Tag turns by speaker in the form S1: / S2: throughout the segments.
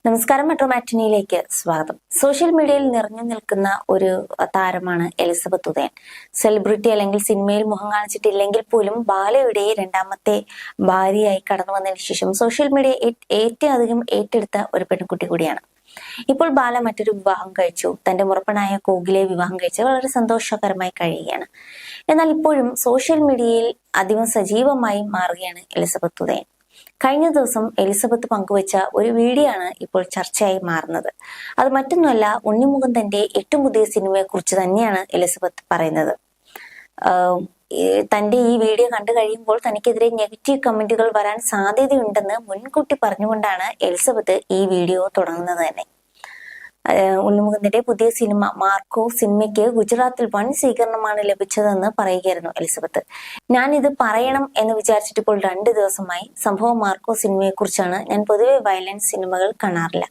S1: നമസ്കാരം, മെട്രോ മാറ്റിനിയിലേക്ക് സ്വാഗതം. സോഷ്യൽ മീഡിയയിൽ നിറഞ്ഞു നിൽക്കുന്ന ഒരു താരമാണ് എലിസബത്ത് ഉദയൻ. സെലിബ്രിറ്റി അല്ലെങ്കിൽ സിനിമയിൽ മുഖം കാണിച്ചിട്ടില്ലെങ്കിൽ പോലും ബാലയുടെ രണ്ടാമത്തെ ഭാര്യയായി കടന്നു വന്നതിന് ശേഷം സോഷ്യൽ മീഡിയ ഏറ്റവും അധികം ഏറ്റെടുത്ത ഒരു പെൺകുട്ടി കൂടിയാണ്. ഇപ്പോൾ ബാല മറ്റൊരു വിവാഹം കഴിച്ചു. തന്റെ മുറപ്പനായ കോകിലെ വിവാഹം കഴിച്ച് വളരെ സന്തോഷകരമായി കഴിയുകയാണ്. എന്നാൽ ഇപ്പോഴും സോഷ്യൽ മീഡിയയിൽ അധികം സജീവമായി മാറുകയാണ് എലിസബത്ത് ഉദയൻ. കഴിഞ്ഞ ദിവസം എലിസബത്ത് പങ്കുവച്ച ഒരു വീഡിയോ ആണ് ഇപ്പോൾ ചർച്ചയായി മാറുന്നത്. അത് മറ്റൊന്നുമല്ല, ഉണ്ണിമുകുന്ദന്റെ ഏറ്റവും പുതിയ സിനിമയെ കുറിച്ച് തന്നെയാണ് എലിസബത്ത് പറയുന്നത്. തന്റെ ഈ വീഡിയോ കണ്ടു കഴിയുമ്പോൾ തനിക്കെതിരെ നെഗറ്റീവ് കമന്റുകൾ വരാൻ സാധ്യതയുണ്ടെന്ന് മുൻകൂട്ടി പറഞ്ഞുകൊണ്ടാണ് എലിസബത്ത് ഈ വീഡിയോ തുടങ്ങുന്നത് തന്നെ. ഉണ്ണിമുകുന്ദന്റെ പുതിയ സിനിമ മാർക്കോ സിനിമയ്ക്ക് ഗുജറാത്തിൽ വൻ സ്വീകരണമാണ് ലഭിച്ചതെന്ന് പറയുകയായിരുന്നു എലിസബത്ത്. ഞാൻ ഇത് പറയണം എന്ന് വിചാരിച്ചിട്ട് ഇപ്പോൾ 2 ദിവസമായി. സംഭവം മാർക്കോ സിനിമയെ കുറിച്ചാണ്. ഞാൻ പൊതുവെ വയലൻസ് സിനിമകൾ കാണാറില്ല.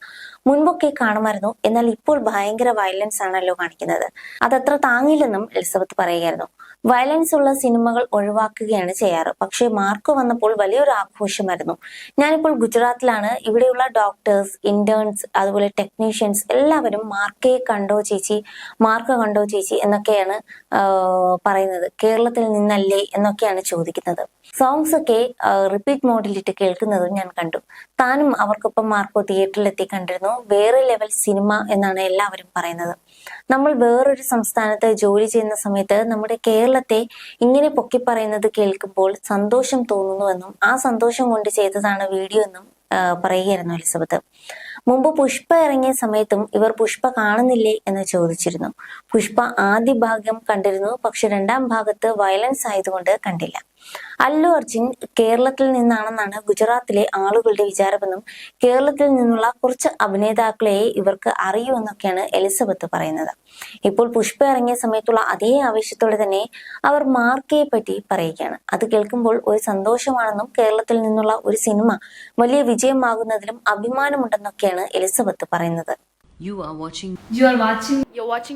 S1: മുൻപൊക്കെ കാണുമായിരുന്നു, എന്നാൽ ഇപ്പോൾ ഭയങ്കര വയലൻസ് ആണല്ലോ കാണിക്കുന്നത്. അതത്ര താങ്ങില്ലെന്നും എലിസബത്ത് പറയുകയായിരുന്നു. വയലൻസ് ഉള്ള സിനിമകൾ ഒഴിവാക്കുകയാണ് ചെയ്യാറ്. പക്ഷേ മാർക്കോ വന്നപ്പോൾ വലിയൊരു ആഘോഷമായിരുന്നു. ഞാനിപ്പോൾ ഗുജറാത്തിലാണ്. ഇവിടെയുള്ള ഡോക്ടേഴ്സ്, ഇന്റേൺസ്, അതുപോലെ ടെക്നീഷ്യൻസ് എല്ലാവരും മാർക്കയെ കണ്ടോ ചേച്ചി, മാർക്ക കണ്ടോ ചേച്ചി എന്നൊക്കെയാണ് പറയുന്നത്. കേരളത്തിൽ നിന്നല്ലേ എന്നൊക്കെയാണ് ചോദിക്കുന്നത്. സോങ്സ് ഒക്കെ റിപ്പീറ്റ് മോഡിലിട്ട് കേൾക്കുന്നതും ഞാൻ കണ്ടു. താനും അവർക്കൊപ്പം മാർക്കോ തിയേറ്ററിലെത്തി കണ്ടിരുന്നു. വേറെ ലെവൽ സിനിമ എന്നാണ് എല്ലാവരും പറയുന്നത്. നമ്മൾ വേറൊരു സംസ്ഥാനത്ത് ജോലി ചെയ്യുന്ന സമയത്ത് നമ്മുടെ കേരളത്തെ ഇങ്ങനെ പൊക്കി പറയുന്നത് കേൾക്കുമ്പോൾ സന്തോഷം തോന്നുന്നുവെന്നും ആ സന്തോഷം കൊണ്ട് ചെയ്തതാണ് വീഡിയോ എന്നും പറയുകയായിരുന്നു എലിസബത്ത്. മുമ്പ് പുഷ്പ ഇറങ്ങിയ സമയത്തും ഇവർ പുഷ്പ കാണുന്നില്ലേ എന്ന് ചോദിച്ചിരുന്നു. പുഷ്പ ആദ്യ ഭാഗം കണ്ടിരുന്നു, പക്ഷെ 2ാം ഭാഗത്ത് വയലൻസ് ആയതുകൊണ്ട് കണ്ടില്ല. അല്ലു അർജുൻ കേരളത്തിൽ നിന്നാണെന്നാണ് ഗുജറാത്തിലെ ആളുകളുടെ വിചാരമെന്നും കേരളത്തിൽ നിന്നുള്ള കുറച്ച് അഭിനേതാക്കളെ ഇവർക്ക് അറിയൂ എന്നൊക്കെയാണ് എലിസബത്ത് പറയുന്നത്. ഇപ്പോൾ പുഷ്പ ഇറങ്ങിയ സമയത്തുള്ള അതേ ആവേശത്തോടെ തന്നെ അവർ മാർക്കയെ പറ്റി പറയുകയാണ്. അത് കേൾക്കുമ്പോൾ ഒരു സന്തോഷമാണെന്നും കേരളത്തിൽ നിന്നുള്ള ഒരു സിനിമ വലിയ വിജയമാകുന്നതിലും അഭിമാനമുണ്ടെന്നൊക്കെയാണ് എലിസബത്ത് പറയുന്നത്.
S2: You're watching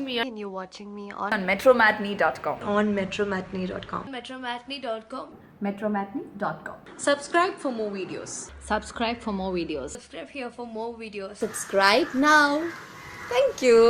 S3: me and you're watching me
S2: on metromatney.com.
S3: on metromatney.com.
S2: metromatney.com.
S3: Subscribe for more videos.
S2: Subscribe for more videos.
S3: Subscribe here for more videos.
S2: Subscribe now.
S3: Thank you.